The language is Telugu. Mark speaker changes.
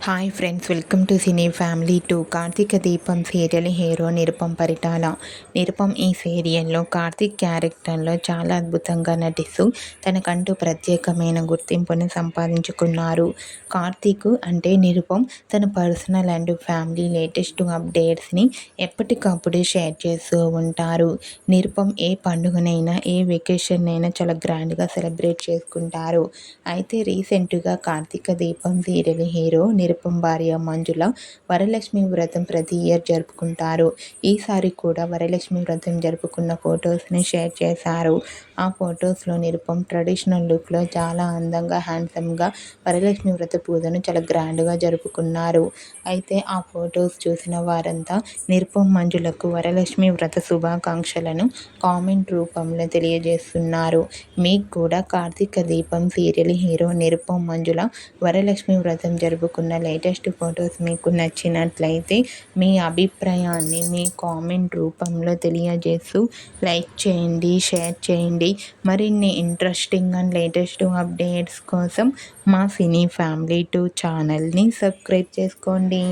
Speaker 1: Hi friends, welcome to Cine Family 2. Karthika Deepam serial hero Nirupam Paritala. Nirupam ఈ సీరియల్లో కార్తీక్ క్యారెక్టర్లో చాలా అద్భుతంగా నటిస్తూ తనకంటూ ప్రత్యేకమైన గుర్తింపును సంపాదించుకున్నారు. కార్తీక్ అంటే నిరుపం తన పర్సనల్ అండ్ ఫ్యామిలీ లేటెస్ట్ అప్డేట్స్ని ఎప్పటికప్పుడు షేర్ చేస్తూ ఉంటారు. నిరుపం ఏ పండుగనైనా ఏ వెకేషన్ అయినా చాలా గ్రాండ్గా సెలబ్రేట్ చేసుకుంటారు. అయితే రీసెంట్గా కార్తీక దీపం సీరియల్ హీరో నిరుపం భార్య మంజుల వరలక్ష్మి వ్రతం ప్రతి ఇయర్ జరుపుకుంటారు. ఈసారి కూడా వరలక్ష్మి వ్రతం జరుపుకున్న ఫొటోస్ని షేర్ చేశారు. ఆ ఫొటోస్లో నిరుపం ట్రెడిషనల్ లుక్లో చాలా అందంగా హ్యాండ్సమ్గా వరలక్ష్మి వ్రత పూజను చాలా గ్రాండ్గా జరుపుకున్నారు. అయితే ఆ ఫొటోస్ చూసిన వారంతా నిరుపం మంజులకు వరలక్ష్మి వ్రత శుభాకాంక్షలను కామెంట్ రూపంలో తెలియజేస్తున్నారు. మీకు కూడా కార్తీక దీపం సీరియల్ హీరో నిరుపం మంజుల వరలక్ష్మి వ్రతం జరుపుకున్న లేటెస్ట్ ఫొటోస్ మీకు నచ్చినట్లయితే మీ అభిప్రాయాన్ని మీ కామెంట్ రూపంలో తెలియజేస్తూ లైక్ చేయండి, షేర్ చేయండి. మరిన్ని ఇంట్రెస్టింగ్ అండ్ లేటెస్ట్ అప్డేట్స్ కోసం మా సినీ ఫ్యామిలీ 2 ఛానల్ని సబ్స్క్రైబ్ చేసుకోండి.